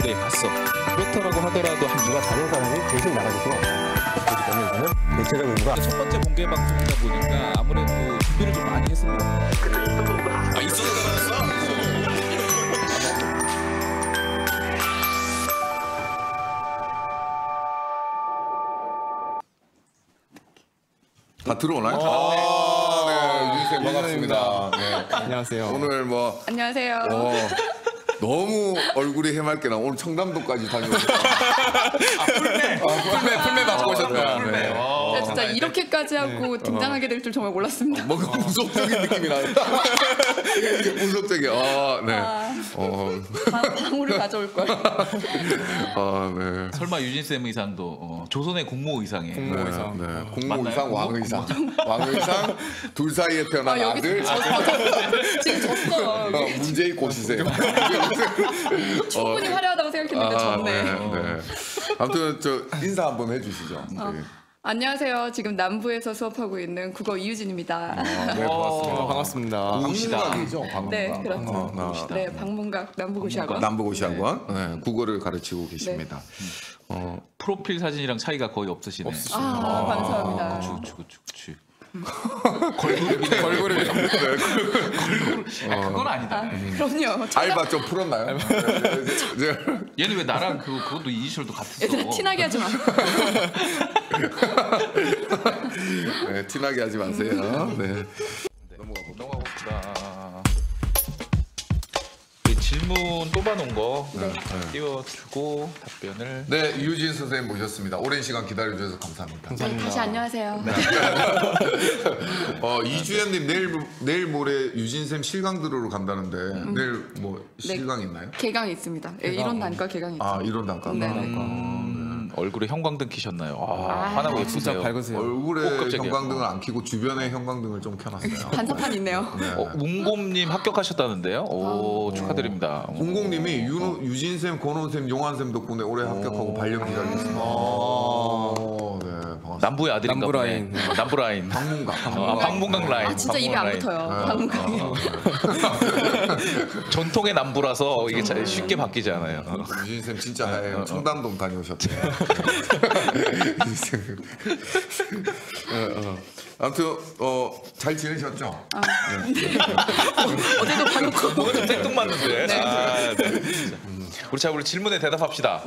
군데에 갔어. 그렇다라고 하더라도 한 누가 다른 사람이 대신 나가줄 수가 없어요. 그렇기 때문에 이거는 대체적 의무가 첫 번째 공개 방송이다 보니까 아무래도 준비를 좀 많이 했습니다. 아, 있었어? 다 들어오나요? 네, 유진쌤 반갑습니다. 네. 안녕하세요. 오늘 뭐 안녕하세요. 너무 얼굴이 해맑게 나. 오늘 청담동까지 다녀오셨다. 풀메 받고 오셨다. 네. 네, 진짜 이렇게까지 하고 등장하게 될 줄 정말 몰랐습니다. 뭔가 무속적인 느낌이 나요. 이게 무속적이야. 방울을 가져올 걸. 네. 설마 유진쌤 의상도 조선의 공모 의상이에요. 공모 의상. 네. 공모 맞나요? 의상, 왕 의상. 왕 의상, 둘 사이에 태어난 아들. 지금 졌어요. 문제의 꽃이세요. 충분히 화려하다고 생각했는데 졌네. 네. 아무튼 저 인사 한번 해주시죠. 안녕하세요. 지금 남부에서 수업하고 있는 국어 이유진입니다. 네, 고맙습니다. 반갑습니다. 방문각이죠, 방문각. 네, 그렇죠. 네, 방문각 남부고시학원. 남부고시학원 네, 국어를 가르치고 계십니다. 프로필 사진이랑 차이가 거의 없으시네. 감사합니다. 그치. 걸그룹이네. 걸그룹이 그건 아니다. 그럼요. 알바 좀 풀었나요? 얘는 왜 나랑 그것도 이니셜도 같았어. 얘들아 티나게 하지 마. 네, 티나게 하지 마세요. 네. 넘어가 봅시다. 질문 뽑아놓은 거 띄워주고 답변을. 네, 유진 선생님 모셨습니다. 오랜 시간 기다려주셔서 감사합니다. 네, 다시 안녕하세요. 2주연님 내일 모레 유진쌤 실강 들으러 간다는데 내일 뭐 실강 있나요? 개강이 있습니다. 이론 단과 개강이 있죠. 이론 단과. 얼굴에 형광등 키셨나요? 화나고 진짜 예쁘세요. 밝으세요. 얼굴에 깜짝이야. 형광등을 안 켜고 주변에 형광등을 좀 켜놨어요. 반사판 있네요. 웅곰님 합격하셨다는데요? 오, 축하드립니다. 공공님이 유진쌤, 권호쌤, 용환쌤 덕분에 올해 합격하고 발령 기다리겠습니다. 네, 반갑습니다. 남부의 아들인가 남부라인. 보네. 남부라인. 방문각. 방문각 라인. 진짜 입에 안 붙어요. 방문각이. 전통의 남부라서 이게 잘 쉽게 바뀌지 않아요. 유진쌤 진짜 하예요. 청담동 다녀오셨대요. 아무튼 잘 지내셨죠? 어제도 봐놓고. 뭐가 좀 생뚱맞는데. 우리 질문에 대답합시다.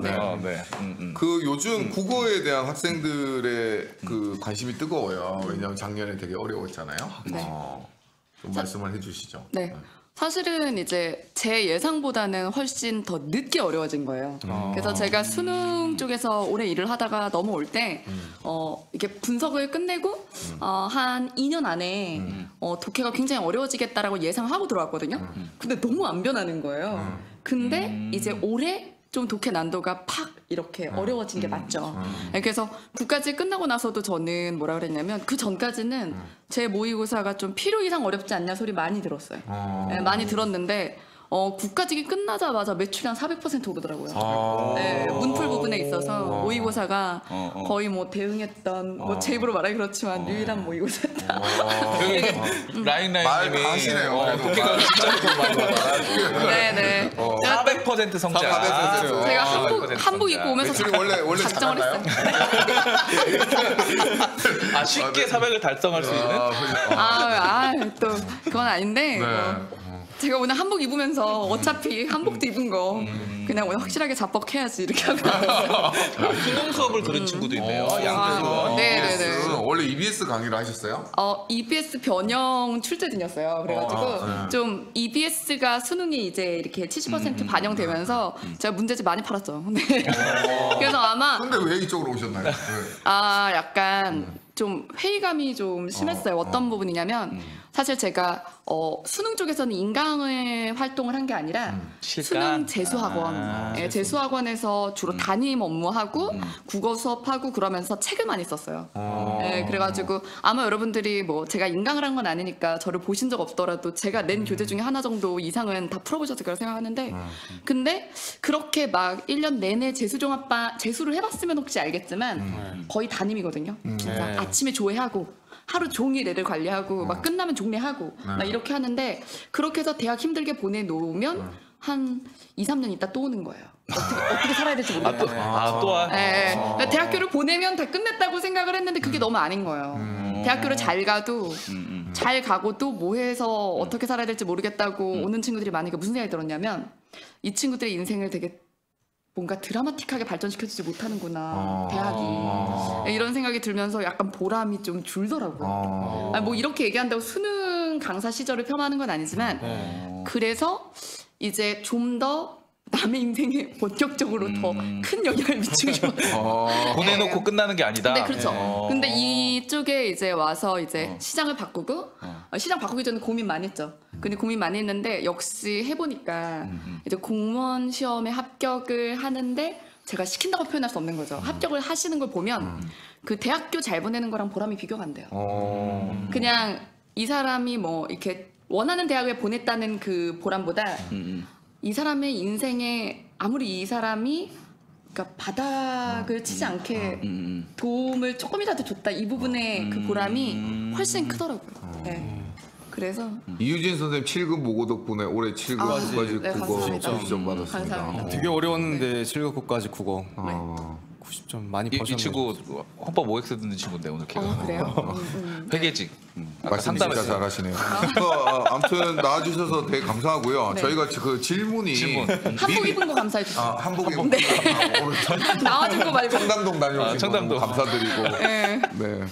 그 요즘 국어에 대한 학생들의 그 관심이 뜨거워요. 왜냐하면 작년에 되게 어려웠잖아요. 좀 말씀을 해주시죠. 네. 사실은 이제 제 예상보다는 훨씬 더 늦게 어려워진 거예요. 그래서 제가 수능 쪽에서 오래 일을 하다가 넘어올 때 이렇게 분석을 끝내고 한 2년 안에 독해가 굉장히 어려워지겠다라고 예상하고 들어왔거든요. 근데 너무 안 변하는 거예요. 근데 이제 올해 좀 독해 난도가 팍 이렇게 어려워진 게 맞죠. 그래서 9까지 끝나고 나서도 저는 뭐라 그랬냐면 그 전까지는 제 모의고사가 좀 필요 이상 어렵지 않냐 소리 많이 들었어요. 네, 많이 들었는데 9까지 끝나자마자 매출이 한 400% 오르더라고요. 네, 문풀 부분에 있어서 모의고사가 거의 뭐 대응했던 뭐 제 입으로 말하기 그렇지만 유일한 모의고사였다. 라인님이 하시네요. 독해가 진짜 좀 많이 받아가지고. 네네. 400% 성장. 제가 한복 입고 오면서 매출이 원래 작정을 작았나요? 했어요. 쉽게 400을 달성할 수 있는? 또 그건 아닌데 제가 오늘 한복 입으면서 어차피 한복도 입은 거 그냥 오늘 확실하게 자뻑해야지 이렇게 하고 나왔어요. 수능 수업을 들은 친구도 있네요. 네네네. 원래 EBS 강의를 하셨어요? EBS 변형 출제진이었어요. 그래가지고 좀 EBS가 수능에 이제 이렇게 70% 반영되면서 제가 문제집 많이 팔았죠. 네. 그래서 아마 근데 왜 이쪽으로 오셨나요? 네. 약간 좀 회의감이 좀 심했어요. 어떤 부분이냐면 사실 제가 수능 쪽에서는 인강의 활동을 한 게 아니라 수능 재수학원, 재수학원에서 주로 담임 업무하고 국어 수업하고 그러면서 책을 많이 썼어요. 그래가지고 아마 여러분들이 뭐 제가 인강을 한 건 아니니까 저를 보신 적 없더라도 제가 낸 교재 중에 하나 정도 이상은 다 풀어보셨을 거라고 생각하는데 근데 그렇게 막 1년 내내 재수를 해봤으면 혹시 알겠지만 거의 담임이거든요. 진짜 아침에 조회하고 하루 종일 애들 관리하고 막 끝나면 종례하고 막 이렇게 하는데 그렇게 해서 대학 힘들게 보내놓으면 한 2, 3년 있다 또 오는 거예요. 어떻게 살아야 될지 모르겠어요. 또 와. 네. 그러니까 대학교를 보내면 다 끝냈다고 생각을 했는데 그게 너무 아닌 거예요. 대학교를 잘 가도 잘 가고도 뭐 해서 어떻게 살아야 될지 모르겠다고 오는 친구들이 많으니까 무슨 생각이 들었냐면 이 친구들의 인생을 되게 뭔가 드라마틱하게 발전시켜주지 못하는구나 대학이 이런 생각이 들면서 약간 보람이 좀 줄더라고요. 뭐 이렇게 얘기한다고 수능 강사 시절을 폄하하는 건 아니지만 그래서 이제 좀 더 남의 인생에 본격적으로 더 큰 영향을 미치고 싶어요. 보내놓고 끝나는 게 아니다. 네, 그렇죠. 근데 이쪽에 이제 와서 이제 시장을 바꾸고 시장 바꾸기 전에 고민 많이 했죠. 근데 고민 많이 했는데 역시 해보니까 이제 공무원 시험에 합격을 하는데 제가 시킨다고 표현할 수 없는 거죠. 합격을 하시는 걸 보면 그 대학교 잘 보내는 거랑 보람이 비교가 안 돼요. 그냥 이 사람이 뭐 이렇게 원하는 대학에 보냈다는 그 보람보다 이 사람의 인생에 아무리 이 사람이 그러니까 바닥을 치지 않게 도움을 조금이라도 줬다 이 부분의 그 보람이 훨씬 크더라고요. 네. 그래서 이유진 선생님 7급 모고 덕분에 올해 7급까지 네, 국어 감사합니다. 90점 받았습니다. 감사합니다. 되게 어려웠는데 7급까지 국어 90점 많이 이 버셨네요. 친구 헌법 OX 듣는 친구인데 오늘 걔가 그래요? 회계직. 아까 말씀 진짜 상담했어요. 잘하시네요. 아무튼 나와주셔서 되게 감사하고요. 네. 저희가 그 질문. 한복 입은 거 감사해 주세요. 한복 입은 네. 오늘 나와준 거 말고. 청담동 다녀오신 청담동. 거 너무 감사드리고. 네. 네.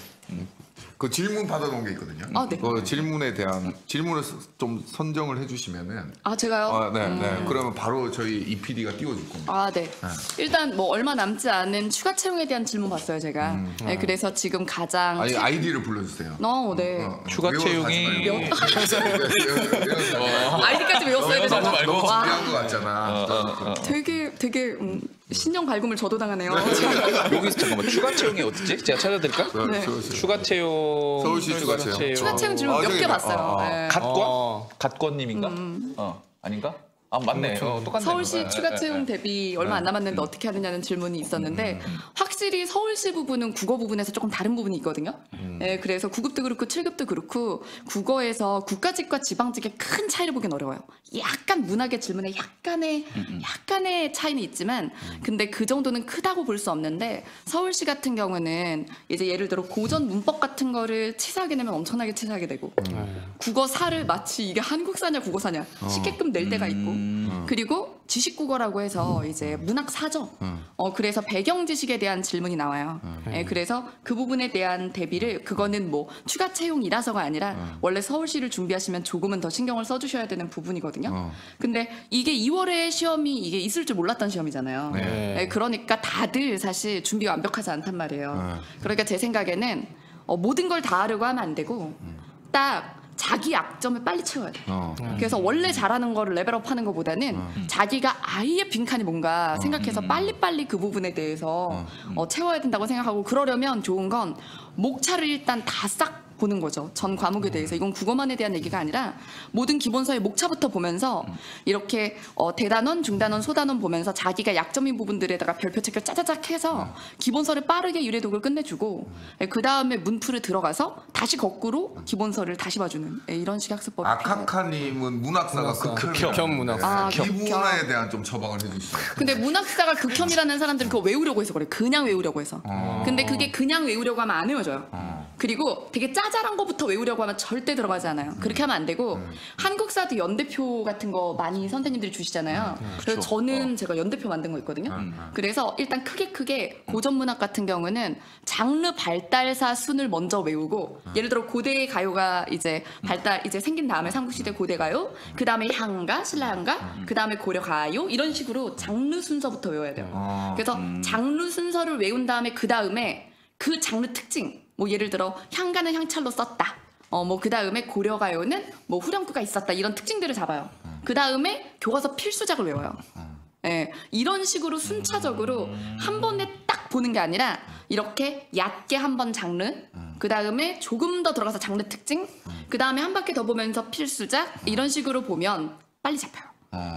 그 질문 받아놓은 게 있거든요. 네. 그 질문에 대한 질문을 좀 선정을 해주시면은. 제가요? 네. 그러면 바로 저희 이 PD가 띄워줄 겁니다. 네. 일단 뭐 얼마 남지 않은 추가 채용에 대한 질문 봤어요, 제가. 네, 그래서 지금 가장 아니 아이디를 불러주세요. 네. 추가 채용이 아이디까지 외웠어야 되잖아. 너무 와, 준비한 것 같잖아. 되게 신령 발금을 저도당하네요. 여기서 잠깐만 추가 채용이 어디지? 제가 찾아드릴까? 네. 추가 채용 서울시 추가 채용. 추가 채용 질문 몇 저기, 개 봤어요. 네. 갓권님인가? 아닌가? 아니네. 똑같네. 서울시 네, 추가 네, 채용 네. 대비 얼마 안 남았는데 어떻게 하느냐는 질문이 있었는데 확실히 서울시 부분은 국어 부분에서 조금 다른 부분이 있거든요. 네, 그래서 9급도 그렇고 7급도 그렇고 국어에서 국가직과 지방직의 큰 차이를 보긴 어려워요. 약간 문학의 질문에 약간의 차이는 있지만 근데 그 정도는 크다고 볼 수 없는데 서울시 같은 경우는 이제 예를 들어 고전 문법 같은 거를 치사하게 내면 엄청나게 치사하게 되고 국어사를 마치 이게 한국사냐 국어사냐 쉽게끔 낼 때가 있고 그리고 지식국어라고 해서 이제 문학사죠. 그래서 배경 지식에 대한 질문이 나와요. 그래서 그 부분에 대한 대비를 그거는 뭐 추가 채용이라서가 아니라 원래 서울시를 준비하시면 조금은 더 신경을 써주셔야 되는 부분이거든요. 근데 이게 2월에 시험이 이게 있을 줄 몰랐던 시험이잖아요. 그러니까 다들 사실 준비가 완벽하지 않단 말이에요. 그러니까 제 생각에는 모든 걸 다 하려고 하면 안 되고 딱 자기 약점을 빨리 채워야 돼요. 그래서 원래 잘하는 거를 레벨업하는 것보다는 자기가 아예 빈칸이 뭔가 생각해서 빨리빨리 그 부분에 대해서 채워야 된다고 생각하고 그러려면 좋은 건 목차를 일단 다 싹 보는 거죠. 전 과목에 대해서. 이건 국어만에 대한 얘기가 아니라 모든 기본서의 목차부터 보면서 이렇게 대단원, 중단원, 소단원 보면서 자기가 약점인 부분들에다가 별표 체크를 짜자작 해서 기본서를 빠르게 유래독을 끝내주고 그 다음에 문풀을 들어가서 다시 거꾸로 기본서를 다시 봐주는 이런 식의 학습법이 아카카님은 문학사가 극혐 문학사. 이 문화에 대한 좀 처방을 해주시죠. 근데 문학사가 극혐이라는 사람들은 그거 외우려고 해서 그래. 그냥 외우려고 해서. 근데 그게 그냥 외우려고 하면 안 외워져요. 그리고 되게 짜잘한 거부터 외우려고 하면 절대 들어가지 않아요. 그렇게 하면 안 되고 한국사도 연대표 같은 거 많이 선생님들이 주시잖아요. 그래서 저는 제가 연대표 만든 거 있거든요. 그래서 일단 크게 고전문학 같은 경우는 장르 발달사 순을 먼저 외우고 예를 들어 고대 가요가 이제 이제 생긴 다음에 삼국시대 고대 가요, 그 다음에 향가, 신라향가, 그 다음에 고려 가요 이런 식으로 장르 순서부터 외워야 돼요. 그래서 장르 순서를 외운 다음에 그 다음에 그 장르 특징 뭐 예를 들어 향가는 향찰로 썼다. 뭐 그 다음에 고려가요는 뭐 후렴구가 있었다. 이런 특징들을 잡아요. 그 다음에 교과서 필수작을 외워요. 네, 이런 식으로 순차적으로 한 번에 딱 보는 게 아니라 이렇게 얕게 한 번 장르, 그 다음에 조금 더 들어가서 장르 특징, 그 다음에 한 바퀴 더 보면서 필수작 이런 식으로 보면 빨리 잡혀요.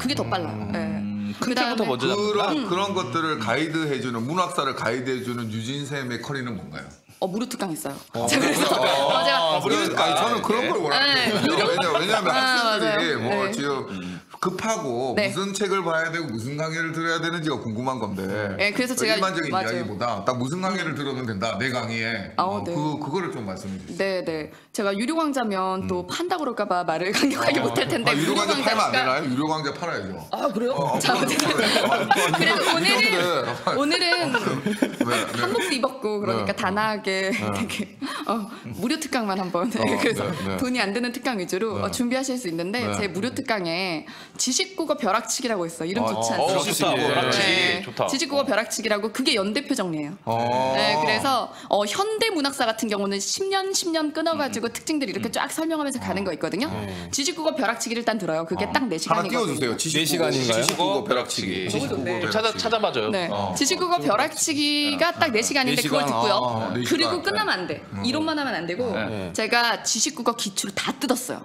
그게 더 빨라요. 네. 큰 틀부터 먼저 잡는다. 그런 것들을 가이드해주는 문학사를 가이드해주는 유진 쌤의 커리는 뭔가요? 무료특강 있어요. 그래서 제가 저는 그런 걸 원하는 네. 거예요. 왜냐하면 학생들이 맞아요. 뭐 네. 지금 급하고 네. 무슨 책을 봐야 되고 무슨 강의를 들어야 되는지가 궁금한 건데. 네, 그래서 제가 일반적인 맞아요. 이야기보다 딱 무슨 강의를 들으면 된다 내 강의에. 네. 그거를 좀 말씀해 주세요. 네네. 제가 유료 강좌면 또 판다 그럴까봐 말을 강력하게 못할 텐데. 유료 강좌 팔면 안 강좌니까- 되나요? 유료 강좌 팔아야죠. 아 그래요? 자, 그래서 오늘은 네. 한복도 입었고 그러니까 네. 단아하게 되게 무료 특강만 한번 그래서 네. 돈이 안 드는 특강 위주로 준비하실 수 있는데 네. 제 무료 특강에 지식국어 벼락치기라고 있어. 이름 좋지 좋다. 않습니까? 벼락치기. 네. 좋다. 지식국어 벼락치기라고 그게 연대표 정리예요. 네, 그래서 현대 문학사 같은 경우는 10년 끊어가지고 특징들 이렇게 쫙 설명하면서 가는 거 있거든요. 지식국어 벼락치기를 일단 들어요. 그게 딱 4시간이거든요. 하나 띄워주세요. 4시간인가요? 지식국어 벼락치기. 좀 찾아봐줘요. 네. 지식국어 벼락치기가 딱 4시간인데 4시간. 그걸 듣고요. 4시간. 그리고 끝나면 안 돼. 이론만 하면 안 되고 제가 지식국어 기출을 다 뜯었어요.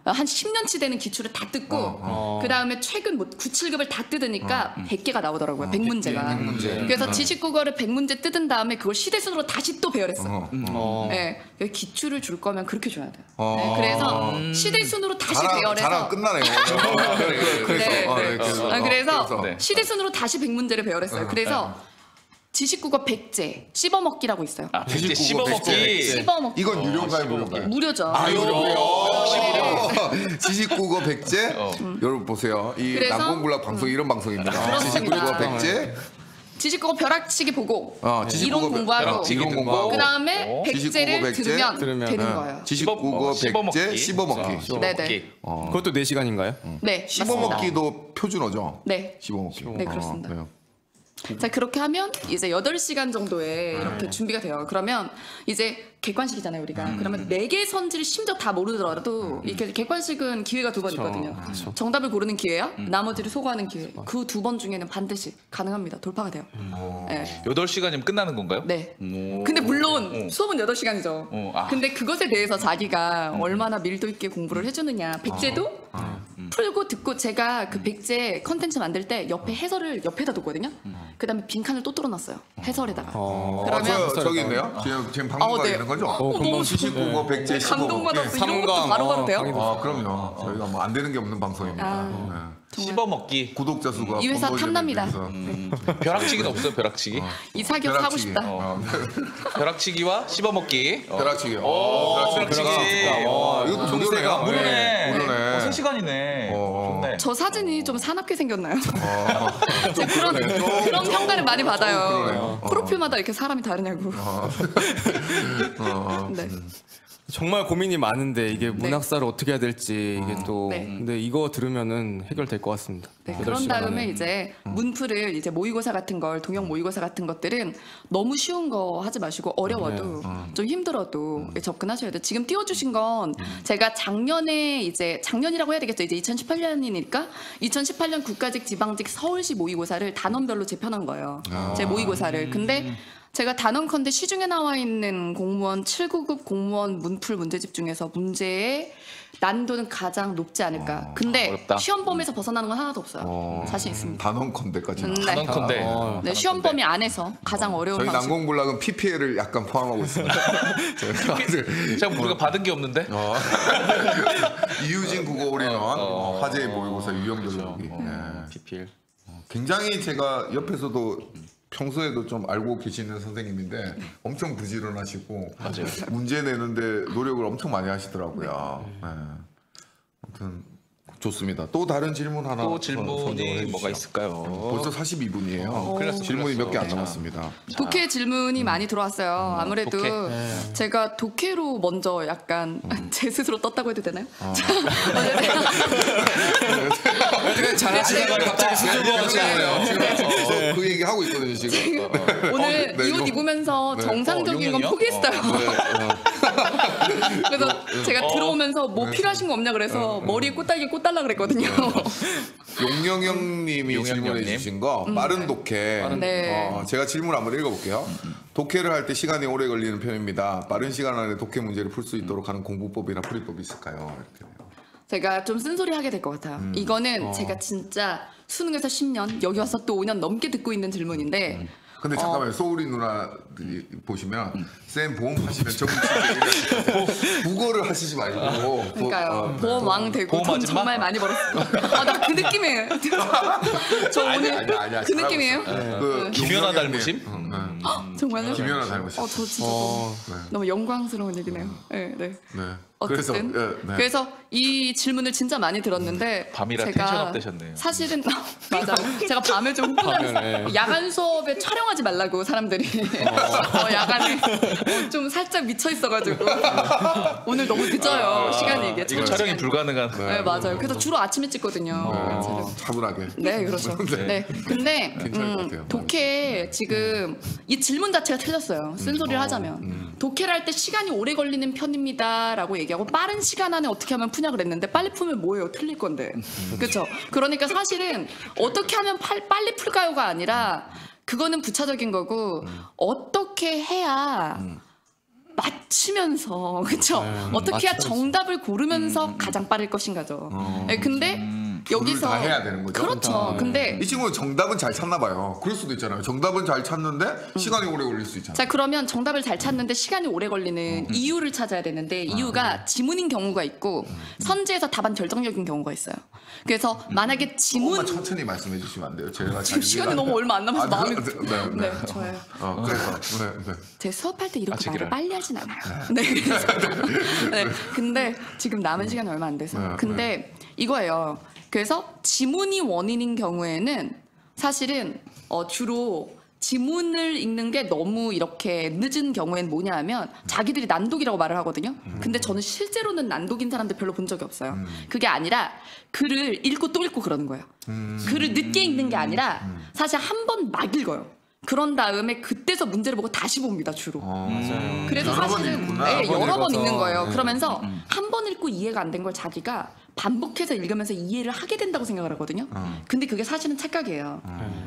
한 10년치 되는 기출을 다 뜯고 그 다음에 최근 9, 7급을 다 뜯으니까 100개가 나오더라고요. 100문제가. 그래서 지식국어를 100문제 뜯은 다음에 그걸 시대순으로 다시 또 배열했어요. 네. 기출을 줄 거면 그렇게 줘야 돼요. 네. 그래서 시대순으로 다시 배열해서 자랑 끝나네요. 그래서 네. 시대순으로 다시 100문제를 배열했어요. 그래서 지식국어 100제 씹어먹기라고 있어요. 백제 지식국어 씹어먹기. 씹어먹기. 이건 유료인가요, 무료인가요? 무료죠. 지식국어 백제. 여러분 보세요. 이 그래서- 난공불락 방송 이런 방송입니다. 그렇습니다. 지식국어 백제. 지식국어 벼락치기 보고 지식국어 이론 공부하고 벼락치기 이론 공부하고. 그 다음에 지식국어 100제를 백제 들으면 들으면, 되는 네. 거예요. 지식국어 백제 씹어먹기. 네네. 그것도 4시간인가요? 네, 맞습니다. 씹어먹기도 표준어죠. 네. 씹어먹기. 네, 그렇습니다. 네. 자, 그렇게 하면 이제 8시간 정도에 이렇게 준비가 돼요. 그러면 이제 객관식이잖아요, 우리가. 그러면 4개 선지를 심지어 다 모르더라도 이렇게 객관식은 기회가 2번 있거든요. 정답을 고르는 기회요. 나머지를 소거하는 기회. 그 2번 중에는 반드시 가능합니다. 돌파가 돼요. 네. 8시간이면 끝나는 건가요? 네. 근데 물론 수업은 8시간이죠. 근데 그것에 대해서 자기가 얼마나 밀도 있게 공부를 해주느냐. 백제도 풀고 듣고 제가 그 백제 컨텐츠 만들 때 옆에 해설을 옆에다 뒀거든요. 그 다음에 빈칸을 또 뚫어놨어요. 해설에다가. 그러면 저기 있네요. 지금 방송가 네. 있는 거죠? 너무 지식국어 백제 감동받았어. 씹어먹기. 이런 것도 바로바로 돼요? 그럼요. 저희가 뭐 안 되는 게 없는 방송입니다. 네. 씹어먹기. 구독자 수가 이 회사 번번이 탐납니다. 되면서. 벼락치기는 없어요. 벼락치기. 이 사격 하고 벼락치기. 싶다. 벼락치기와 씹어먹기. 벼락치기. 벼락치기. 이것도 무료네요. 무료네. 무료네. 3시간이네. 좋네. 저 사진이 좀 사납게 생겼나요? 제가 그런 평가를 많이 받아요. 그러네요. 프로필마다 이렇게 사람이 다르냐고. 네. 정말 고민이 많은데 이게 문학사를 어떻게 해야 될지 이게 또 네. 근데 이거 들으면은 해결될 것 같습니다. 네, 8시간에. 그런 다음에 이제 문풀을 이제 모의고사 같은 걸 동영 모의고사 같은 것들은 너무 쉬운 거 하지 마시고 어려워도 좀 힘들어도 접근하셔야 돼요. 지금 띄워주신 건 제가 작년에 이제 작년이라고 해야 되겠죠. 이제 2018년이니까 2018년 국가직 지방직 서울시 모의고사를 단원별로 재편한 거예요. 제 모의고사를. 근데 제가 단언컨대 시중에 나와 있는 공무원 7, 9급 공무원 문풀 문제집 중에서 문제의 난도는 가장 높지 않을까. 근데 어렵다. 시험 범위에서 벗어나는 건 하나도 없어요. 자신 있습니다. 단원컨대까지. 네. 단언컨대. 네, 시험 범위 안에서 가장 어려운 저희 방식. 난공불락은 PPL을 약간 포함하고 있습니다. 제가 우리가 받은 게 없는데. 이유진 국어 올인원 화제의 모의고사 유형별로 보기. PPL. 굉장히 제가 옆에서도 평소에도 좀 알고 계시는 선생님인데 엄청 부지런하시고 문제 내는데 노력을 엄청 많이 하시더라고요. 네. 아무튼 좋습니다. 또 다른 질문 하나 또 선정을 질문이 해주시죠. 뭐가 있을까요? 벌써 42분이에요. 큰일 났어, 질문이 큰일 몇 개 안 났어. 남았습니다. 독해 질문이 많이 들어왔어요. 아무래도 제가 독해로 먼저 약간 제 스스로 떴다고 해도 되나요? 잘하시는 걸 갑자기 수줍어하시네요. 지금 그 얘기 하고 있거든요 지금. 오늘 네, 이 옷 이거- 입으면서 정상적인 건 용량이요? 포기했어요. 그래서 제가 들어오면서 뭐 필요하신 거 없냐 그래서 머리에 꽃달기 꽂달라 그랬거든요. 용영영님이 질문해 주신 거 빠른 독해. 네. 제가 질문 한번 읽어볼게요. 독해를 할 때 시간이 오래 걸리는 편입니다. 빠른 시간 안에 독해 문제를 풀 수 있도록 하는 공부법이나 풀이법이 있을까요? 이렇게. 제가 좀 쓴소리 하게 될 것 같아요. 이거는 제가 진짜 수능에서 10년, 여기 와서 또 5년 넘게 듣고 있는 질문인데 근데 잠깐만요. 소울이 누나 보시면 쌤 보험 하시면 전국 국어를 하시지 말고 그러니까요. 보험왕 되고 보험 돈 아줌마? 정말 많이 벌었어요. 나 그 느낌이에요. 저 오늘 아니야, 그 느낌이에요. 그 김연아 용병 닮으심? 형님. 정말요? 김연아 닮으셨어요. 저 진짜 너무 영광스러운 얘기네요. 네, 네. 네. 어쨌든 네. 그래서 이 질문을 진짜 많이 들었는데 밤이라 텐션업 되셨네요. 사실은 맞아 제가 밤에 좀 흥분해서 야간 수업에 촬영하지 말라고 사람들이 야간에 좀 살짝 미쳐 있어가지고 오늘 너무 늦어요 시간이 이게 이거 촬영이 시간이. 불가능한. 네 맞아요. 그래서 주로 아침에 찍거든요. 촬영. 차분하게. 네, 그렇죠. 네. 근데 괜찮을 것 같아요. 독해 지금 이 질문 자체가 틀렸어요. 쓴소리를 하자면 독해를 할 때 시간이 오래 걸리는 편입니다라고 얘기하고 빠른 시간 안에 어떻게 하면 푸냐 그랬는데 빨리 풀면 뭐예요? 틀릴 건데. 그렇죠? 그러니까 사실은 어떻게 하면 빨리 풀까요가 아니라 그거는 부차적인 거고 어떻게 해야 맞추면서 그렇죠? 어떻게 해야 정답을 고르면서 가장 빠를 것인가죠. 네, 근데 여기서 다 해야 되는 거죠. 그렇죠. 근데 이 친구는 정답은 잘 찾나 봐요. 그럴 수도 있잖아요. 정답은 잘 찾는데 시간이 오래 걸릴 수 있잖아요. 자 그러면 정답을 잘 찾는데 시간이 오래 걸리는 이유를 찾아야 되는데 이유가 지문인 경우가 있고 선지에서 답안 결정적인 경우가 있어요. 그래서 만약에 지문 조금만 천천히 말씀해 주시면 안 돼요? 제가 지금 시간이 너무 얼마 안 남아서 마음이 네. 좋아요. 그래서 네. 제 수업할 때 이렇게 아직이라. 말을 빨리 하진 않아요. 네, 그래서 네, 근데 지금 남은 시간이 얼마 안 돼서 근데 이거예요. 그래서 지문이 원인인 경우에는 사실은 주로 지문을 읽는 게 너무 이렇게 늦은 경우에는 뭐냐 하면 자기들이 난독이라고 말을 하거든요. 근데 저는 실제로는 난독인 사람들 별로 본 적이 없어요. 그게 아니라 글을 읽고 또 읽고 그러는 거예요. 글을 늦게 읽는 게 아니라 사실 한 번 막 읽어요. 그런 다음에 그때서 문제를 보고 다시 봅니다 주로. 맞아요. 그래서 여러 번 사실은 읽구나. 네, 여러 번 읽어서. 읽는 거예요. 그러면서 한 번 읽고 이해가 안 된 걸 자기가 반복해서 읽으면서 이해를 하게 된다고 생각을 하거든요. 근데 그게 사실은 착각이에요.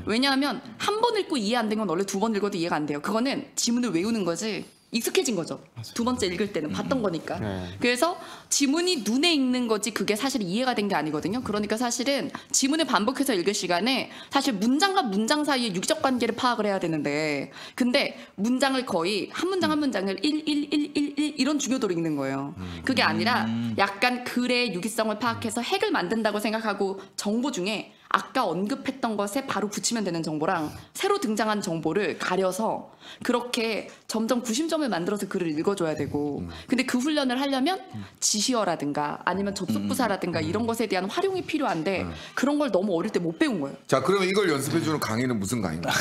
왜냐하면 한 번 읽고 이해 안 된 건 원래 두 번 읽어도 이해가 안 돼요. 그거는 지문을 외우는 거지. 익숙해진 거죠. 두 번째 읽을 때는 봤던 거니까. 그래서 지문이 눈에 읽는 거지 그게 사실 이해가 된 게 아니거든요. 그러니까 사실은 지문을 반복해서 읽을 시간에 사실 문장과 문장 사이의 유기적 관계를 파악을 해야 되는데 근데 문장을 거의 한 문장 한 문장을 1 이런 중요도로 읽는 거예요. 그게 아니라 약간 글의 유기성을 파악해서 핵을 만든다고 생각하고 정보 중에 아까 언급했던 것에 바로 붙이면 되는 정보랑 새로 등장한 정보를 가려서 그렇게 점점 구심점을 만들어서 글을 읽어줘야 되고 근데 그 훈련을 하려면 지시어라든가 아니면 접속부사라든가 이런 것에 대한 활용이 필요한데 그런 걸 너무 어릴 때 못 배운 거예요. 자, 그러면 이걸 연습해 주는 강의는 무슨 강의인가요?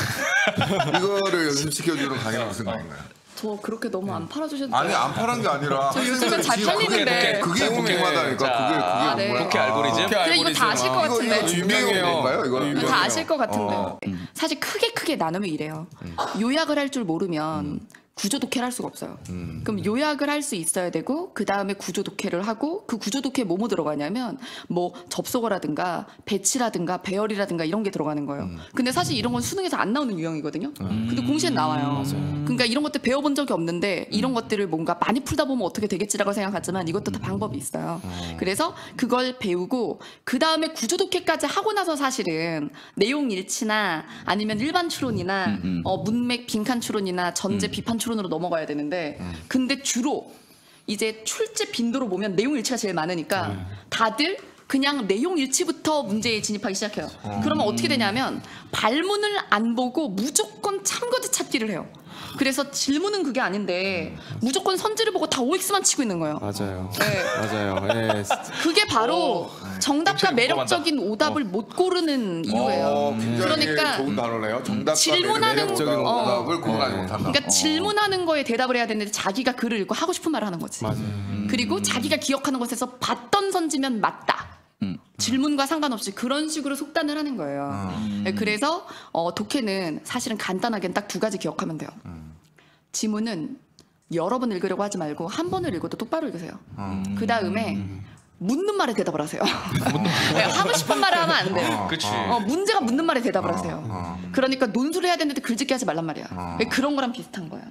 이거를 연습시켜 주는 강의는 무슨 강의인가요? 저 그렇게 너무 안 팔아주셔도 아니, 돼요. 안 파란 게 아니라 저 요즘은 잘 지금 팔리는데. 그게 궁금하다니까. 자, 그게 네. 궁금하다. 독해 알고리즘? 근데 이거 다 아실 것 이거 같은데 유명해요. 건가요? 이거 다 아실 것 같은데 어. 사실 크게 나누면 이래요. 요약을 할 줄 모르면 구조 독해를 할 수가 없어요. 그럼 요약을 할 수 있어야 되고 그 다음에 구조 독해를 하고 그 구조 독해에 뭐뭐 들어가냐면 뭐 접속어라든가 배치라든가 배열이라든가 이런 게 들어가는 거예요. 근데 사실 이런 건 수능에서 안 나오는 유형이거든요. 근데 공시에 나와요. 그러니까 이런 것들 배워본 적이 없는데 이런 것들을 뭔가 많이 풀다 보면 어떻게 되겠지라고 생각하지만 이것도 다 방법이 있어요. 그래서 그걸 배우고 그 다음에 구조 독해까지 하고 나서 사실은 내용 일치나 아니면 일반 추론이나 문맥 빈칸 추론이나 전제 비판 추론으로 넘어가야 되는데 근데 주로 이제 출제 빈도로 보면 내용 일치가 제일 많으니까 다들 그냥 내용 일치부터 문제에 진입하기 시작해요. 그러면 어떻게 되냐면 발문을 안 보고 무조건 참고지 찾기를 해요. 그래서 질문은 그게 아닌데 무조건 선지를 보고 다 OX만 치고 있는 거예요. 맞아요. 네. 맞아요. 예. 그게 바로 정답과 매력적인 오답을 못 고르는 이유예요. 굉장히 그러니까 좋은 단어네요. 정답과 질문하는 매력적인 거. 오답을 구분하지 못한다. 그러니까 질문하는 거에 대답을 해야 되는데 자기가 글을 읽고 하고 싶은 말을 하는 거지. 맞아요. 그리고 자기가 기억하는 것에서 봤던 선지면 맞다. 질문과 상관없이 그런 식으로 속단을 하는 거예요. 네, 그래서 독해는 사실은 간단하게 딱 두 가지 기억하면 돼요. 지문은 여러 번 읽으려고 하지 말고 한 번을 읽어도 똑바로 읽으세요. 그 다음에 묻는 말에 대답을 하세요. 네, 하고 싶은 말을 하면 안 돼요. 그치. 문제가 묻는 말에 대답을 하세요. 그러니까 논술을 해야 되는데 글짓기 하지 말란 말이야. 네, 그런 거랑 비슷한 거예요.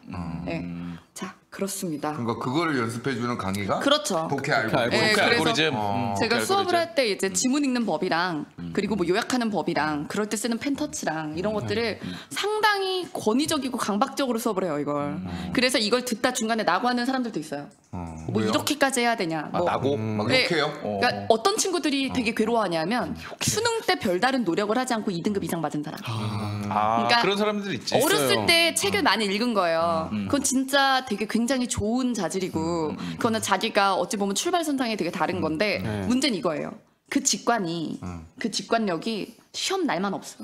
네. 자, 그렇습니다. 그러니까 그거를 연습해 주는 강의가 그렇죠. 독해 알고. 네, 독해 그래서 알고리즘. 제가 독해 수업을 알고리즘. 할 때 이제 지문 읽는 법이랑 그리고 뭐 요약하는 법이랑 그럴 때 쓰는 펜터치랑 이런 것들을 상당히 권위적이고 강박적으로 수업을 해요 이걸. 그래서 이걸 듣다 중간에 나고하는 사람들도 있어요. 뭐 왜요? 이렇게까지 해야 되냐. 아, 뭐. 나고? 막 네. 욕해요? 그러니까 어떤 친구들이 되게 괴로워하냐면 수능 때 별다른 노력을 하지 않고 2등급 이상 맞은 사람. 그러니까 그런 사람들 있지. 어렸을 때 책을 많이 읽은 거예요. 그건 진짜 되게 굉장히 좋은 자질이고 그거는 자기가 어찌 보면 출발선상이 되게 다른 건데 문제는 이거예요. 그 그 직관력이 시험 날만 없어.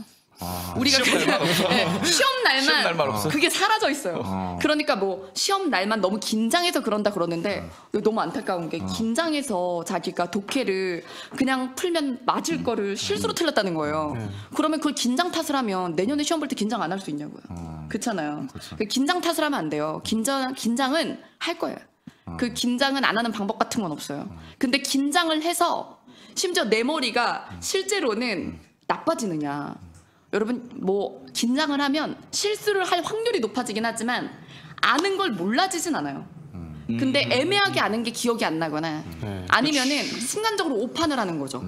우리가 시험 날만 없어? 네, 시험 날만 없어? 그게 사라져 있어요. 그러니까 뭐 시험 날만 너무 긴장해서 그런다 그러는데 너무 안타까운 게 긴장해서 자기가 독해를 그냥 풀면 맞을 거를 실수로 틀렸다는 거예요. 그러면 그걸 긴장 탓을 하면 내년에 시험 볼 때 긴장 안 할 수 있냐고요. 그렇잖아요. 긴장 탓을 하면 안 돼요. 긴장은 할 거예요. 그 긴장은 안 하는 방법 같은 건 없어요. 근데 긴장을 해서 심지어 내 머리가 실제로는 나빠지느냐. 여러분 뭐 긴장을 하면 실수를 할 확률이 높아지긴 하지만 아는 걸 몰라지진 않아요. 근데 애매하게 아는 게 기억이 안 나거나 아니면은 순간적으로 오판을 하는 거죠.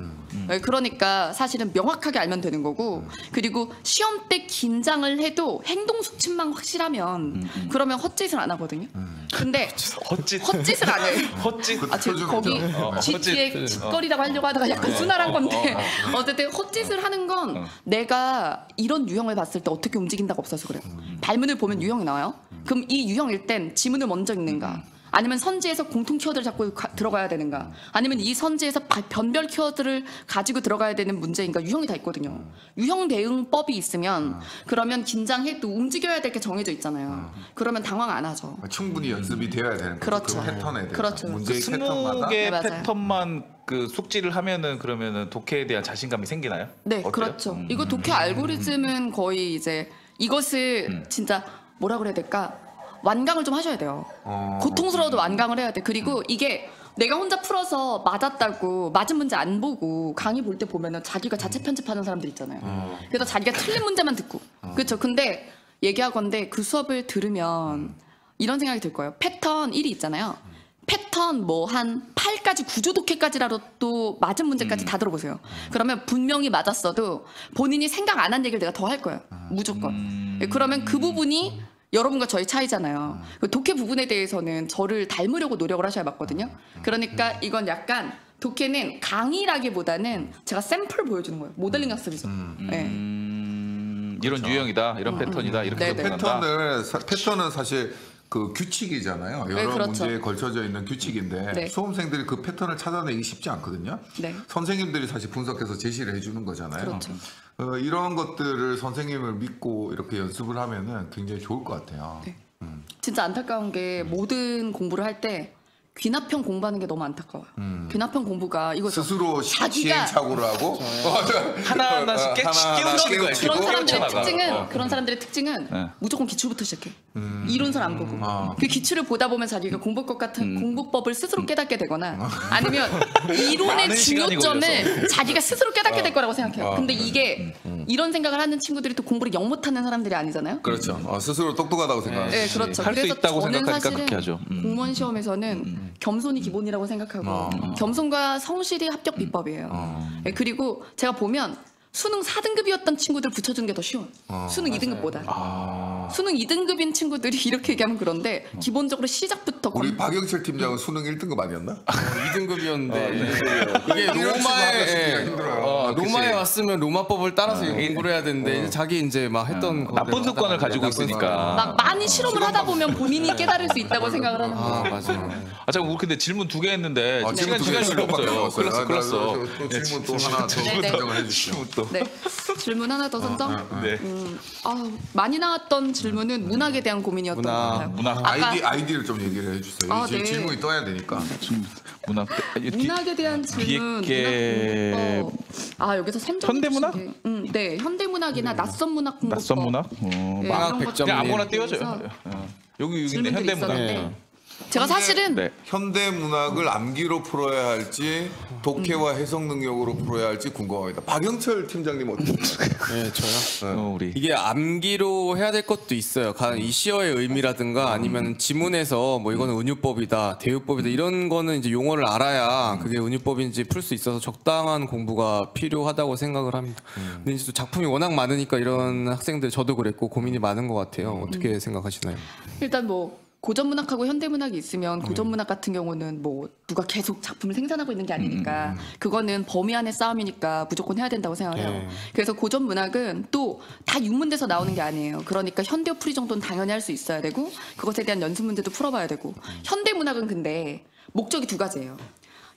네, 그러니까 사실은 명확하게 알면 되는 거고 그리고 시험 때 긴장을 해도 행동 수칙만 확실하면 그러면 헛짓을 안 하거든요. 근데 헛짓을 안 해요. 헛짓. 아, 제가 거기 GT의 짓거리라고 하려고 하다가 약간 순화한 건데 어쨌든 헛짓을 하는 건 내가 이런 유형을 봤을 때 어떻게 움직인다가 없어서 그래요. 발문을 보면 유형이 나와요. 그럼 이 유형일 땐 지문을 먼저 읽는가 아니면 선지에서 공통 키워드를 잡고 들어가야 되는가 아니면 이 선지에서 변별 키워드를 가지고 들어가야 되는 문제인가 유형이 다 있거든요. 유형 대응법이 있으면 그러면 긴장해도 움직여야 될 게 정해져 있잖아요. 그러면 당황 안 하죠. 충분히 연습이 되어야 되는 거죠. 그렇죠. 그 패턴에 대해서. 그렇죠. 문제의 패턴마다. 20개 네, 맞아요. 패턴만 그 숙지를 하면은 그러면은 독해에 대한 자신감이 생기나요? 네, 어때요? 그렇죠. 이거 독해 알고리즘은 거의 이제 이것을 진짜 뭐라 그래야 될까? 완강을 좀 하셔야 돼요. 고통스러워도 완강을 해야 돼. 그리고 이게 내가 혼자 풀어서 맞았다고 맞은 문제 안 보고 강의 볼 때 보면은 자기가 자체 편집하는 사람들 있잖아요. 그래서 자기가 틀린 문제만 듣고. 그렇죠. 근데 얘기하건대 그 수업을 들으면 이런 생각이 들 거예요. 패턴 1이 있잖아요. 패턴 뭐 한 8까지 구조 독해까지라도 맞은 문제까지 다 들어보세요. 그러면 분명히 맞았어도 본인이 생각 안 한 얘기를 내가 더 할 거예요. 무조건. 그러면 그 부분이 여러분과 저희 차이잖아요. 그 독해 부분에 대해서는 저를 닮으려고 노력을 하셔야 맞거든요. 그러니까 이건 약간 독해는 강의라기보다는 제가 샘플 보여주는 거예요. 모델링 학습이죠. 네. 이런 유형이다, 이런 패턴이다 이렇게 네네. 접근한다. 패턴은 사실 그 규칙이잖아요. 여러 네, 그렇죠. 문제에 걸쳐져 있는 규칙인데 네. 수험생들이 그 패턴을 찾아내기 쉽지 않거든요. 네. 선생님들이 사실 분석해서 제시를 해주는 거잖아요. 그렇죠. 이런 것들을 선생님을 믿고 이렇게 연습을 하면은 굉장히 좋을 것 같아요. 네. 진짜 안타까운 게 모든 공부를 할 때 귀납형 공부하는 게 너무 안타까워요. 귀납형 공부가 이거죠. 스스로 자기가 시행착오를 하고 하나하나씩 깨우치는 거야. 그런 사람들의 깨우쳐나가. 특징은 그런 사람들의 특징은 네. 무조건 기출부터 시작해. 이론설 안 보고 그 기출을 보다 보면 자기가 공부법 같은 공부법을 스스로 깨닫게 되거나 아니면 이론의 많은 시간이 중요점을 자기가 스스로 깨닫게 될 거라고 생각해요. 근데 이게 이런 생각을 하는 친구들이 또 공부를 영 못하는 사람들이 아니잖아요. 그렇죠. 스스로 똑똑하다고 생각하죠. 네, 그렇죠. 할수 그래서 있다고 저는 생각하니까 사실은 그렇게 하죠. 공무원 시험에서는 겸손이 기본이라고 생각하고 겸손과 성실이 합격 비법이에요. 네, 그리고 제가 보면 수능 4등급이었던 친구들 붙여주는 게 더 쉬워요. 수능 2등급보다. 수능 2등급인 친구들이 이렇게 얘기하면 그런데 기본적으로 시작부터 우리 박영철 팀장은 수능 1등급 아니었나? 2등급이었는데 이게 로마에 로마에 왔으면 로마법을 따라서 공부를 해야 되는데 이제 자기 이제 막 했던 나쁜 습관을 가지고 있으니까. 막 많이 실험을 하다 보면 본인이 깨달을 수 있다고 생각을 하는 거예요. 맞아. 아 잠깐 우리 근데 질문 2개 했는데 질문 시간이 별로 없어요. 시간밖에 클났어. 또 질문 또 하나 더 네네. 선정을 해주시죠. 질문 또. 네. 질문 하나 더 선정. 네. 많이 나왔던 질문은 문학에 대한 고민이었던 것 같아요. 문학. 아까 아이디를 좀 얘기를 해주세요. 아, 지금 네. 질문이 떠야 되니까. 문학. 문학에 대한 질문. 비핵계. 문학공부법. 여기서 선정. 현대문학? 네, 현대문학이나 낯선 문학 공부법. 낯선 문학? 네, 방학 이런 100점. 것들에 그냥 아무거나 대해서 띄워줘요. 여기 있네 질문들이 현대문학. 있었는데 제가 사실은 네. 현대 문학을 암기로 풀어야 할지 독해와 해석 능력으로 풀어야 할지 궁금합니다. 박영철 팀장님 어떻게 생각하세요? 네, 저요. 우리 이게 암기로 해야 될 것도 있어요. 이 시어의 의미라든가 아니면 지문에서 뭐 이거는 은유법이다, 대유법이다 이런 거는 이제 용어를 알아야 그게 은유법인지 풀 수 있어서 적당한 공부가 필요하다고 생각을 합니다. 근데 이제 또 작품이 워낙 많으니까 이런 학생들 저도 그랬고 고민이 많은 것 같아요. 어떻게 생각하시나요? 일단 뭐 고전 문학하고 현대 문학이 있으면 고전 문학 같은 경우는 뭐 누가 계속 작품을 생산하고 있는 게 아니니까 그거는 범위 안의 싸움이니까 무조건 해야 된다고 생각해요. 네. 그래서 고전 문학은 또 다 육문돼서 나오는 게 아니에요. 그러니까 현대 풀이 정도는 당연히 할 수 있어야 되고 그것에 대한 연습 문제도 풀어봐야 되고 현대 문학은 근데 목적이 두 가지예요.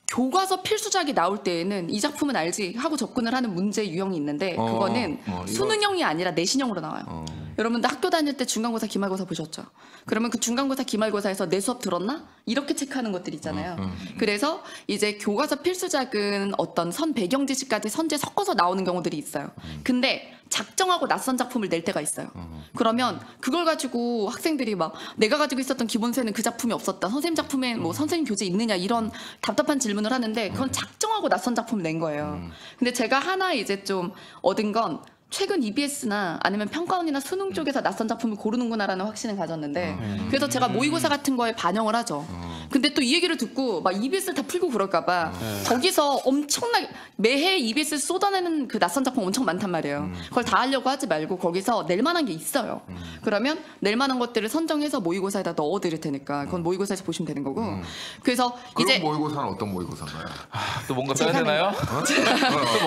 교과서 필수작이 나올 때에는 이 작품은 알지 하고 접근을 하는 문제 유형이 있는데 그거는 수능형이 아니라 내신형으로 나와요. 여러분들 학교 다닐 때 중간고사 기말고사 보셨죠? 그러면 그 중간고사 기말고사에서 내 수업 들었나? 이렇게 체크하는 것들 있잖아요. 그래서 이제 교과서 필수작은 어떤 선 배경 지식까지 선제 섞어서 나오는 경우들이 있어요. 근데 작정하고 낯선 작품을 낼 때가 있어요. 그러면 그걸 가지고 학생들이 막 내가 가지고 있었던 기본세는 그 작품이 없었다. 선생님 작품에 뭐 선생님 교재 있느냐 이런 답답한 질문을 하는데 그건 작정하고 낯선 작품을 낸 거예요. 근데 제가 하나 이제 좀 얻은 건 최근 EBS나 아니면 평가원이나 수능 쪽에서 낯선 작품을 고르는구나라는 확신을 가졌는데 그래서 제가 모의고사 같은 거에 반영을 하죠. 근데 또 이 얘기를 듣고 막 EBS를 다 풀고 그럴까봐 거기서 엄청나게 매해 EBS 쏟아내는 그 낯선 작품 엄청 많단 말이에요. 그걸 다 하려고 하지 말고 거기서 낼 만한 게 있어요. 그러면 낼 만한 것들을 선정해서 모의고사에다 넣어드릴 테니까 그건 모의고사에서 보시면 되는 거고. 그래서 그런 이제 모의고사는 어떤 모의고사인가요? 또 뭔가 써야 되나요?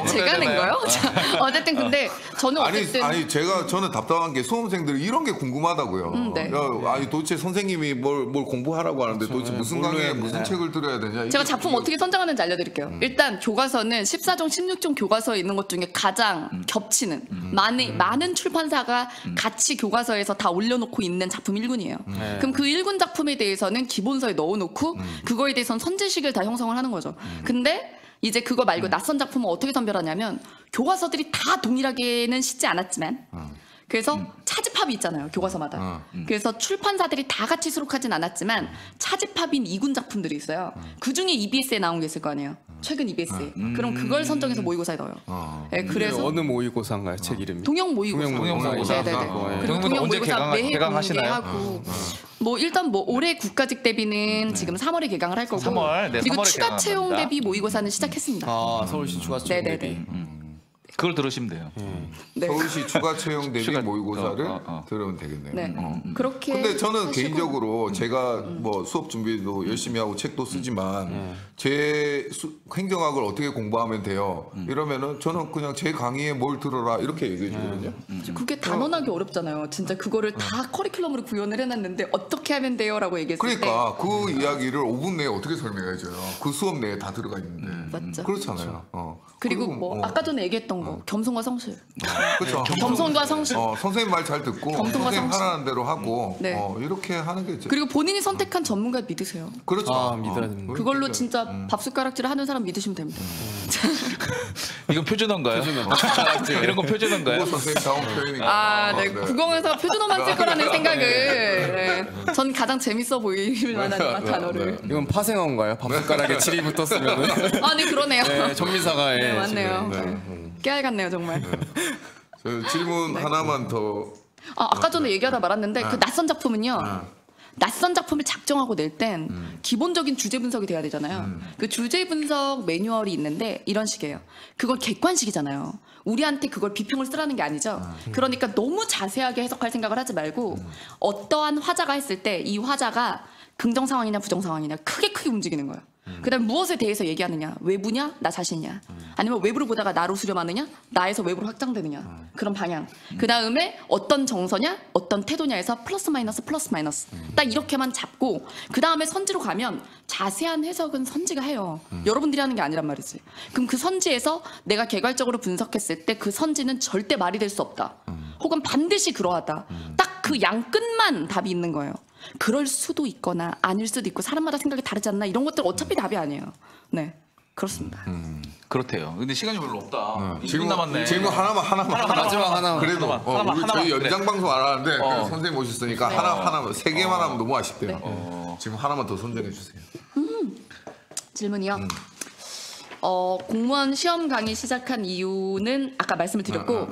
제가 낸 거요? 자, 어쨌든 근데 저는 어쨌든 아니 저는 답답한 게 수험생들이 이런 게 궁금하다고요. 네. 야, 아니 도대체 선생님이 뭘 공부하라고 하는데 도대체 무슨 강의에 무슨 책을 들어야 되냐? 제가 작품 어떻게 선정하는지 알려드릴게요. 일단 교과서는 14종, 16종 교과서에 있는 것 중에 가장 겹치는 많은 출판사가 같이 교과서에서 다 올려놓고 있는 작품 1군이에요. 그럼 그 1군 작품에 대해서는 기본서에 넣어놓고 그거에 대해서는 선제식을 다 형성을 하는 거죠. 근데 이제 그거 말고 낯선 작품은 어떻게 선별하냐면 교과서들이 다 동일하게는 싣지 않았지만 그래서 차집합이 있잖아요 교과서마다. 그래서 출판사들이 다 같이 수록하진 않았지만 차집합인 2군 작품들이 있어요. 그중에 EBS에 나온 게 있을 거 아니에요. 최근 EBS에. 그럼 그걸 선정해서 모의고사에 넣어요. 네, 그래서 어느 모의고사인가요? 책 이름이? 동영 모의고사. 동영 모의고사. 네네네. 그리고 동영 동영 언제 모의고사 매해 개강하시나요? 공개하고 뭐 일단 뭐 올해 국가직 대비는 지금 3월에 개강을 할 거고 3월, 네, 그리고 3월에 추가 채용 개강합니다. 대비 모의고사는 시작했습니다. 아, 서울시 추가 채용 네네네. 대비. 그걸 들으시면 돼요. 네. 서울시 추가 채용 대비 추가- 모의고사를 어. 들으면 되겠네요. 네. 그렇게 근데 저는 하시고 개인적으로 제가 뭐 수업 준비도 열심히 하고 책도 쓰지만 제 행정학을 어떻게 공부하면 돼요? 이러면은 저는 그냥 제 강의에 뭘 들어라 이렇게 얘기해 주거든요. 그게 단언하기 어렵잖아요. 진짜 그거를 다 커리큘럼으로 구현을 해놨는데 어떻게 하면 돼요라고 얘기했을 그러니까 그 이야기를 5분 내에 어떻게 설명해 줘요? 그 수업 내에 다 들어가 있는데. 맞죠. 그렇잖아요. 그리고 뭐 아까 전에 얘기했던 거 겸손과 성실. 그렇죠. 겸손과 성실. 선생님 말 잘 듣고 겸손과 선생님 성실. 하라는 대로 하고 네. 이렇게 하는 게 그리고 본인이 선택한 전문가 믿으세요. 그렇죠. 아, 믿어야 됩니다. 그걸로 진짜 밥숟가락질 하는 사람 믿으시면 됩니다. 이건 표준어인가요? 이런 건 표준어인가요? 그거 선생님 다운 표현인가? 아, 네. 국어에서 표준어만 쓸 거라는 생각을 네. 전 가장 재밌어 보일 만한 단어를. 이건 파생어인가요? 밥숟가락에 칠이 붙었으면은. 아, 네, 그러네요. 네, 전미사가 네, 예, 맞네요. 지금, 깨알 같네요, 정말. 저 질문 하나만 더. 아까 전에 얘기하다 말았는데 그 낯선 작품은요. 낯선 작품을 작정하고 낼 땐 기본적인 주제 분석이 돼야 되잖아요. 그 주제 분석 매뉴얼이 있는데 이런 식이에요. 그건 객관식이잖아요. 우리한테 그걸 비평을 쓰라는 게 아니죠. 그러니까 너무 자세하게 해석할 생각을 하지 말고 어떠한 화자가 했을 때 이 화자가 긍정 상황이냐 부정 상황이냐 크게 움직이는 거예요. 그다음 무엇에 대해서 얘기하느냐, 외부냐, 나 자신이냐, 아니면 외부를 보다가 나로 수렴하느냐, 나에서 외부로 확장되느냐 그런 방향. 그 다음에 어떤 정서냐, 어떤 태도냐에서 플러스 마이너스 딱 이렇게만 잡고 그 다음에 선지로 가면 자세한 해석은 선지가 해요. 여러분들이 하는 게 아니란 말이지. 그럼 그 선지에서 내가 개괄적으로 분석했을 때 그 선지는 절대 말이 될 수 없다. 혹은 반드시 그러하다. 딱 그 양 끝만 답이 있는 거예요. 그럴 수도 있거나 아닐 수도 있고 사람마다 생각이 다르지 않나 이런 것들 어차피 답이 아니에요. 네. 그렇습니다. 그렇대요. 근데 시간이 별로 없다. 1분 질문 남았네. 질문 하나만. 마지막 하나만. 그래도 하나만. 저희 연장 방송 안 하는데 어. 그래도 선생님 오셨으니까 하나만 3개만 하면 너무 아쉽대요. 어. 지금 하나만 더 선정해 주세요. 질문이요. 공무원 시험 강의 시작한 이유는 아까 말씀을 드렸고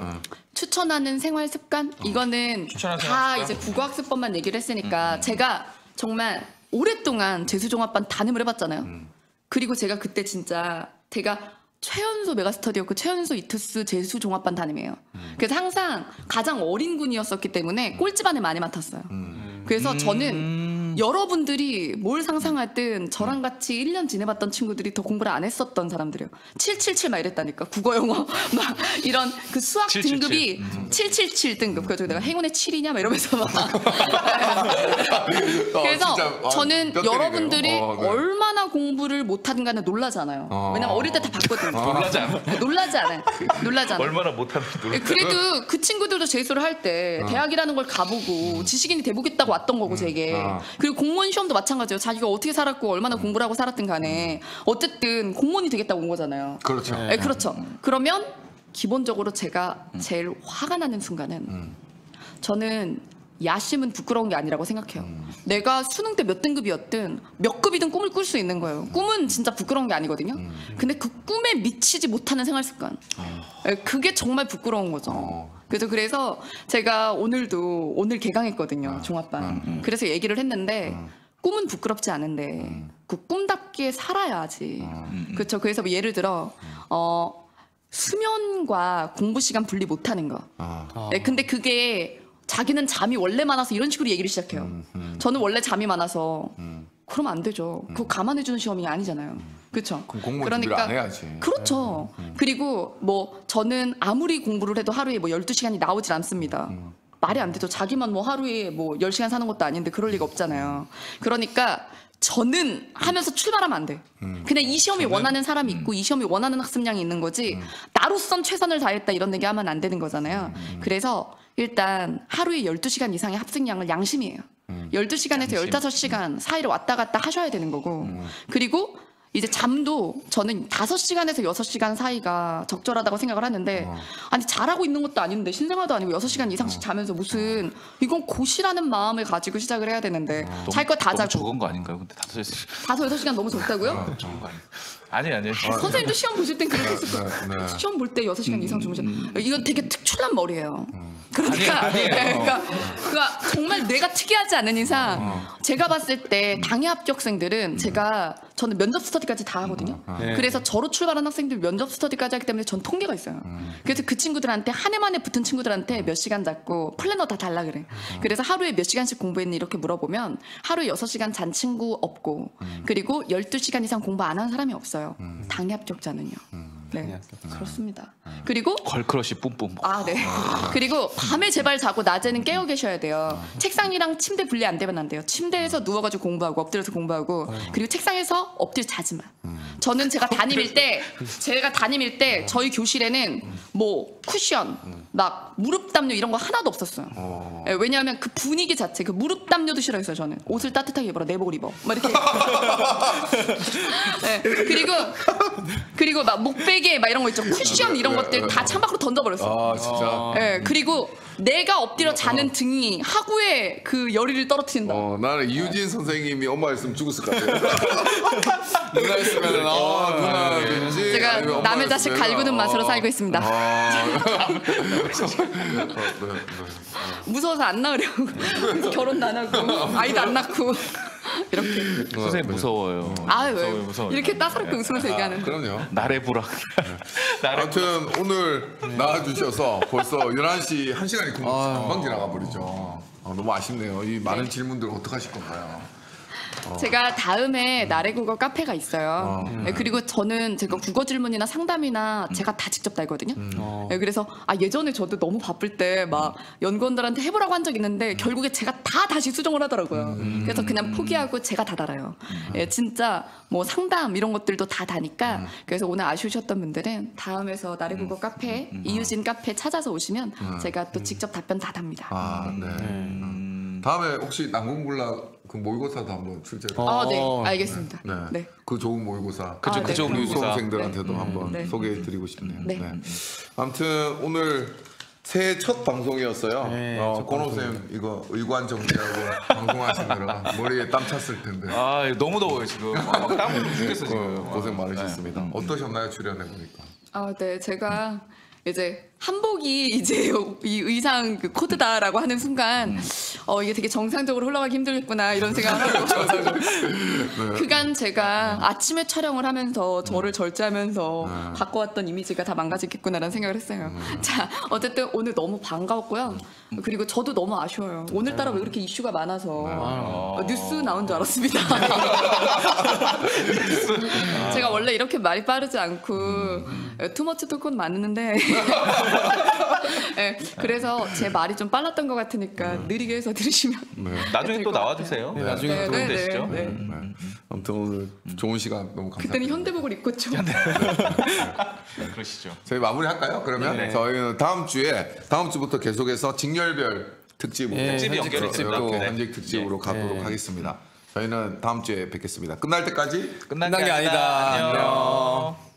추천하는 생활 습관 이거는 추천하는 다 생활 이제 국어학습법만 얘기를 했으니까 제가 정말 오랫동안 재수종합반 단임을 해봤잖아요. 그리고 제가 그때 진짜 제가 최연소 메가스터디였고 최연소 이투스 재수종합반 단임이에요. 그래서 항상 가장 어린 군이었었기 때문에 꼴찌반을 많이 맡았어요. 그래서 저는 여러분들이 뭘 상상하든 저랑 같이 1년 지내봤던 친구들이 더 공부를 안 했었던 사람들이에요. 777 막 이랬다니까. 국어, 영어 막 이런 그 수학 777. 등급이 777 등급. 그래서 내가 행운의 7이냐 막 이러면서 막. 그래서 진짜, 저는 뼈 때리네요. 여러분들이 네. 얼마나 공부를 못하든 간에 놀라잖아요. 왜냐면 어릴 때 다 봤거든요. 놀라지 않아? 놀라지 않아요. 놀라지 않아요. 얼마나 못하는지 놀라. 그래도 그 친구들도 재수를 할 때 대학이라는 걸 가보고 지식인이 돼보겠다고 왔던 거고 제게. 그리고 공무원 시험도 마찬가지예요. 자기가 어떻게 살았고 얼마나 공부를 하고 살았든 간에 어쨌든 공무원이 되겠다고 온 거잖아요. 그렇죠. 네, 그렇죠. 그러면 기본적으로 제가 제일 화가 나는 순간은 저는 야심은 부끄러운 게 아니라고 생각해요. 내가 수능 때 몇 등급이었든 몇 급이든 꿈을 꿀 수 있는 거예요. 꿈은 진짜 부끄러운 게 아니거든요. 근데 그 꿈에 미치지 못하는 생활 습관. 그게 정말 부끄러운 거죠. 그래서 제가 오늘 개강했거든요. 종합반. 그래서 얘기를 했는데 꿈은 부끄럽지 않은데 그 꿈답게 살아야지. 그렇죠. 그래서 뭐 예를 들어 수면과 공부 시간 분리 못하는 거. 네, 근데 그게 자기는 잠이 원래 많아서 이런 식으로 얘기를 시작해요. 저는 원래 잠이 많아서 그러면 안 되죠. 그거 감안해주는 시험이 아니잖아요. 그렇죠. 그럼 공무원 준비를 안 해야지. 그렇죠. 그리고 뭐 저는 아무리 공부를 해도 하루에 뭐 12시간이 나오질 않습니다. 말이 안 되죠. 자기만 뭐 하루에 뭐 10시간 사는 것도 아닌데 그럴 리가 없잖아요. 그러니까 저는 하면서 출발하면 안 돼. 그냥 이 시험이 원하는 사람이 있고 이 시험이 원하는 학습량이 있는 거지 나로선 최선을 다했다 이런 얘기 하면 안 되는 거잖아요. 그래서 일단 하루에 12시간 이상의 합승량을 양심이에요. 12시간에서 15시간 사이를 왔다 갔다 하셔야 되는 거고 그리고 이제 잠도 저는 5시간에서 6시간 사이가 적절하다고 생각을 하는데 아니 잘하고 있는 것도 아닌데 신생아도 아니고 6시간 이상씩 자면서 무슨 이건 고시라는 마음을 가지고 시작을 해야 되는데 잘 거 다 너무 자고 적은 거 아닌가요? 근데 5시간 6시간 너무 적다고요? 적은 거 아니에요? 아니. 선생님도 시험 보실 땐 그렇게 했을 거예요. 시험 볼 때 6시간 이상 주무셔. 이건 되게 특출난 머리예요. 그러니까, 아니에요. 그러니까 정말 뇌가 특이하지 않은 이상 제가 봤을 때 당해 합격생들은 저는 면접 스터디까지 다 하거든요. 그래서 저로 출발한 학생들 면접 스터디까지 하기 때문에 전 통계가 있어요. 그래서 그 친구들한테 한 해 만에 붙은 친구들한테 몇 시간 잤고 플래너 다 달라 그래. 그래서 하루에 몇 시간씩 공부했니 이렇게 물어보면 하루에 6시간 잔 친구 없고 그리고 12시간 이상 공부 안 한 사람이 없어요. 당해 합격자는요. 네, 그렇습니다. 그리고 걸크러쉬 뿜뿜. 네. 그리고 밤에 제발 자고 낮에는 깨어 계셔야 돼요. 책상이랑 침대 분리 안 되면 안 돼요. 침대에서 누워가지고 공부하고 엎드려서 공부하고 그리고 책상에서 엎드려 자지만. 저는 제가 담임일 때 저희 교실에는 뭐 쿠션, 막 무릎 담요 이런 거 하나도 없었어요. 네, 왜냐하면 그 분위기 자체, 그 무릎 담요도 싫어했어요. 저는 옷을 따뜻하게 입어라, 내복을 입어, 막 이렇게. 네, 그리고 막 목베개 막 이런 거 있죠. 쿠션 이런 것들 다 창밖으로 던져버렸어요. 진짜. 네, 그리고 내가 엎드려 자는 등이 하구에 그 열의를 떨어뜨린다. 나는 이유진 선생님이 엄마였으면 죽었을 것 같아요. 누나였으면은 누나든지 제가 아니면 남의 자식 엄마였으면, 갈구는 맛으로 살고 있습니다. 무서워서 안 낳으려고 결혼도 안 하고 아이도 안 낳고 이렇게. 선생님 무서워요. 왜? 이렇게 따사롭게 웃으면서 얘기하는. 그럼요. 나래부락. 아무튼 오늘 나와주셔서 벌써 11시 1시간이 금방 지나가 버리죠. 너무 아쉽네요. 이 많은 질문들 어떡하실 건가요? 제가 다음에 나래국어 카페가 있어요. 네, 그리고 저는 제가 국어 질문이나 상담이나 제가 다 직접 달거든요. 네, 그래서 예전에 저도 너무 바쁠 때 막 연구원들한테 해보라고 한 적 있는데 결국에 제가 다 다시 수정을 하더라고요. 그래서 그냥 포기하고 제가 다 달아요. 예, 진짜 뭐 상담 이런 것들도 다 다니까 그래서 오늘 아쉬우셨던 분들은 다음에서 나래국어 카페, 이유진 카페 찾아서 오시면 제가 또 직접 답변 다 답니다. 네. 다음에 혹시 난공불락 그 모의고사도 한번 출제를. 네, 알겠습니다. 네. 네. 그 좋은 모의고사. 그죠, 그 좋은 모의고사. 수험생들한테도 한번 네. 소개해드리고 싶네요. 네. 네. 아무튼 오늘 새해 첫 방송이었어요. 네, 첫 권호쌤 이거 의관 정리하고 방송하시느라 머리에 땀 찼을 텐데. 아 너무 더워요 지금. 땀을 죽겠어 지금. 고생 많으셨습니다. 어떠셨나요 출연해 보니까? 네, 제가 이제 한복이 이제 이 의상 그 코드다라고 하는 순간 이게 되게 정상적으로 흘러가기 힘들겠구나 이런 생각을 하고 그간 제가 아침에 촬영을 하면서 저를 절제하면서 바꿔왔던 이미지가 다 망가지겠구나라는 생각을 했어요. 자, 어쨌든 오늘 너무 반가웠고요. 그리고 저도 너무 아쉬워요. 오늘따라 왜 그렇게 이슈가 많아서 뉴스 나온 줄 알았습니다. 제가 원래 이렇게 말이 빠르지 않고 투머치 토크는 많은데 네, 그래서 제 말이 좀 빨랐던 것 같으니까 느리게 해서 들으시면 나중에 될 또 것 나와주세요. 네, 나중에 네, 도움 네, 되시죠? 네, 네. 네. 아무튼 오늘 좋은 시간 너무 감사합니다. 그때는 현대복을 입고 좀 그러시죠. 저희 마무리할까요? 그러면 네. 저희는 다음 주부터 계속해서 직렬별 특집으로 네, 특집이 현직 연결이 또 됩니다. 현직 특집으로 가도록 네. 하겠습니다. 저희는 다음 주에 뵙겠습니다. 끝날 때까지 끝난 게 아니다. 안녕.